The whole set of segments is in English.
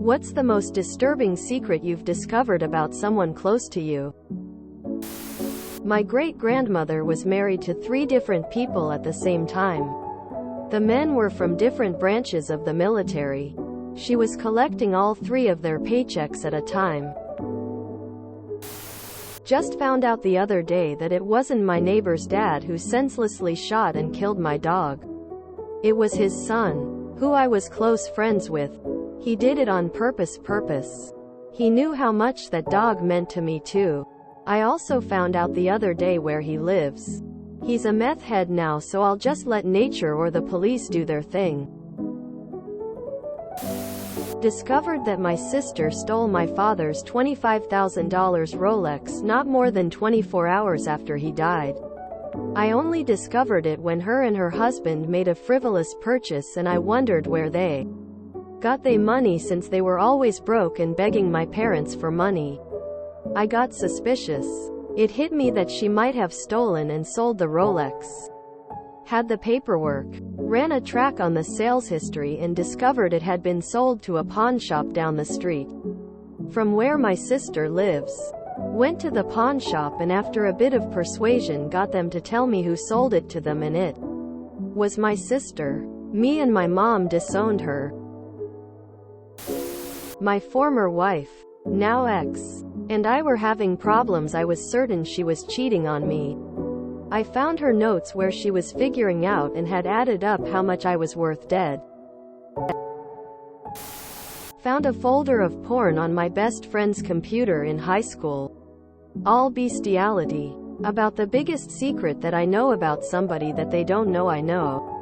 What's the most disturbing secret you've discovered about someone close to you? My great-grandmother was married to 3 different people at the same time. The men were from different branches of the military. She was collecting all 3 of their paychecks at a time. Just found out the other day that it wasn't my neighbor's dad who senselessly shot and killed my dog. It was his son, who I was close friends with. He did it on purpose. He knew how much that dog meant to me too. I also found out the other day where he lives. He's a meth head now, so I'll just let nature or the police do their thing. Discovered that my sister stole my father's $25,000 Rolex not more than 24 hours after he died. I only discovered it when her and her husband made a frivolous purchase, and I wondered where they got their money, since they were always broke and begging my parents for money. I got suspicious. It hit me that she might have stolen and sold the Rolex. Had the paperwork. Ran a track on the sales history and discovered it had been sold to a pawn shop down the street from where my sister lives. Went to the pawn shop and after a bit of persuasion got them to tell me who sold it to them, and it was my sister. Me and my mom disowned her. My former wife, now ex, and I were having problems. I was certain she was cheating on me. I found her notes where she was figuring out and had added up how much I was worth dead. Found a folder of porn on my best friend's computer in high school. All bestiality. About the biggest secret that I know about somebody that they don't know I know.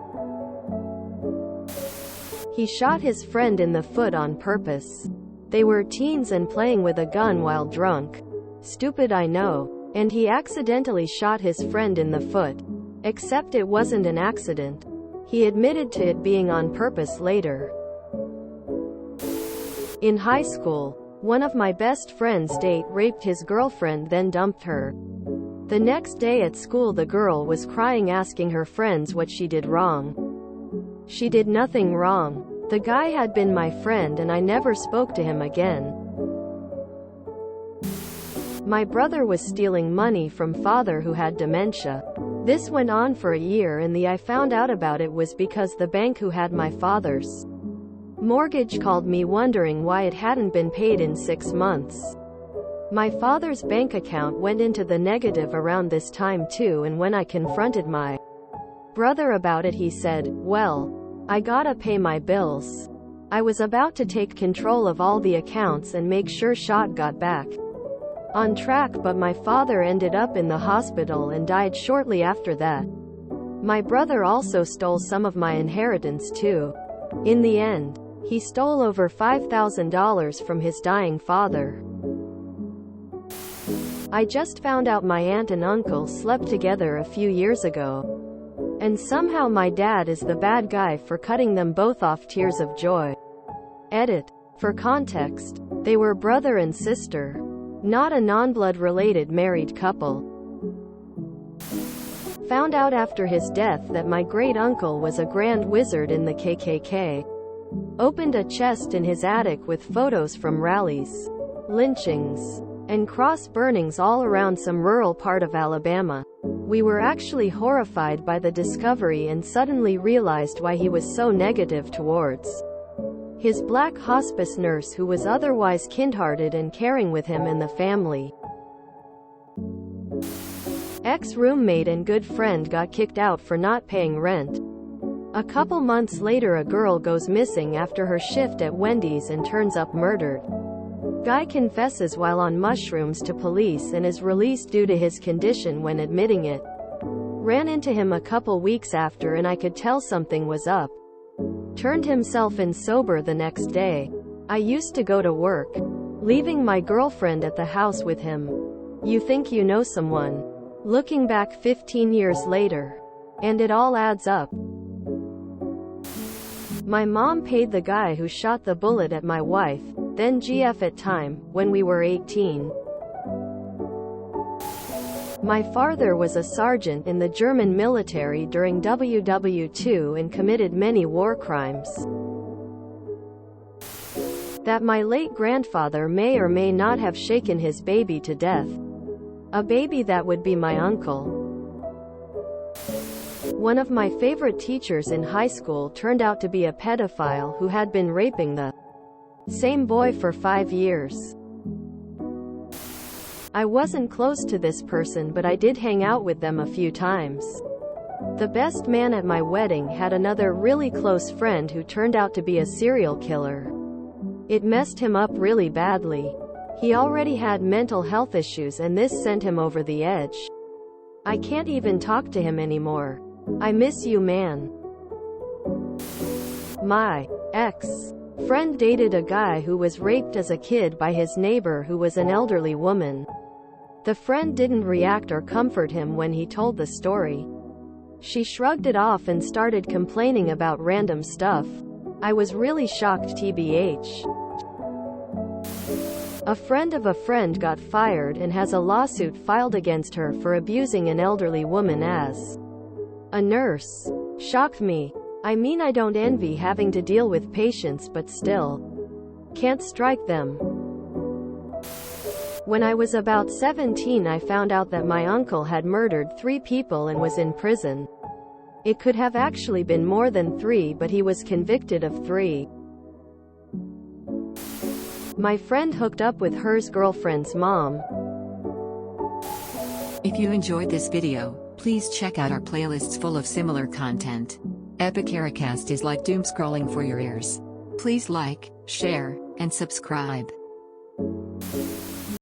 He shot his friend in the foot on purpose. They were teens and playing with a gun while drunk. Stupid, I know. And he accidentally shot his friend in the foot. Except it wasn't an accident. He admitted to it being on purpose later. In high school, one of my best friend's date raped his girlfriend, then dumped her. The next day at school, the girl was crying, asking her friends what she did wrong. She did nothing wrong. The guy had been my friend and I never spoke to him again. My brother was stealing money from father who had dementia. This went on for a year, and I found out about it was because the bank who had my father's mortgage called me wondering why it hadn't been paid in 6 months. My father's bank account went into the negative around this time too, and when I confronted my brother about it, he said, "Well, I gotta pay my bills." I was about to take control of all the accounts and make sure shot got back on track, but my father ended up in the hospital and died shortly after that. My brother also stole some of my inheritance too. In the end, he stole over $5,000 from his dying father. I just found out my aunt and uncle slept together a few years ago. And somehow my dad is the bad guy for cutting them both off. Tears of joy. Edit. For context, they were brother and sister. Not a non-blood related married couple. Found out after his death that my great-uncle was a grand wizard in the KKK. Opened a chest in his attic with photos from rallies, lynchings, and cross burnings all around some rural part of Alabama. We were actually horrified by the discovery and suddenly realized why he was so negative towards his black hospice nurse, who was otherwise kind-hearted and caring with him and the family. Ex-roommate and good friend got kicked out for not paying rent. A couple months later, a girl goes missing after her shift at Wendy's and turns up murdered. Guy confesses while on mushrooms to police and is released due to his condition when admitting it. Ran into him a couple weeks after and I could tell something was up. Turned himself in sober the next day. I used to go to work, leaving my girlfriend at the house with him. You think you know someone. Looking back 15 years later. And it all adds up. My mom paid the guy who shot the bullet at my wife, then GF at time, when we were 18. My father was a sergeant in the German military during WW II and committed many war crimes. that my late grandfather may or may not have shaken his baby to death. A baby that would be my uncle. One of my favorite teachers in high school turned out to be a pedophile who had been raping the same boy for 5 years. I wasn't close to this person, but I did hang out with them a few times. The best man at my wedding had another really close friend who turned out to be a serial killer. It messed him up really badly. He already had mental health issues, and this sent him over the edge. I can't even talk to him anymore. I miss you, man. My ex-friend dated a guy who was raped as a kid by his neighbor who was an elderly woman. The friend didn't react or comfort him when he told the story. She shrugged it off and started complaining about random stuff. I was really shocked, tbh. A friend of a friend got fired and has a lawsuit filed against her for abusing an elderly woman as a nurse. Shocked me. I mean, I don't envy having to deal with patients, but still. Can't strike them. When I was about 17, I found out that my uncle had murdered 3 people and was in prison. It could have actually been more than 3, but he was convicted of 3. My friend hooked up with her girlfriend's mom. If you enjoyed this video, please check out our playlists full of similar content. Epic Ericast is like doom scrolling for your ears. Please like, share, and subscribe.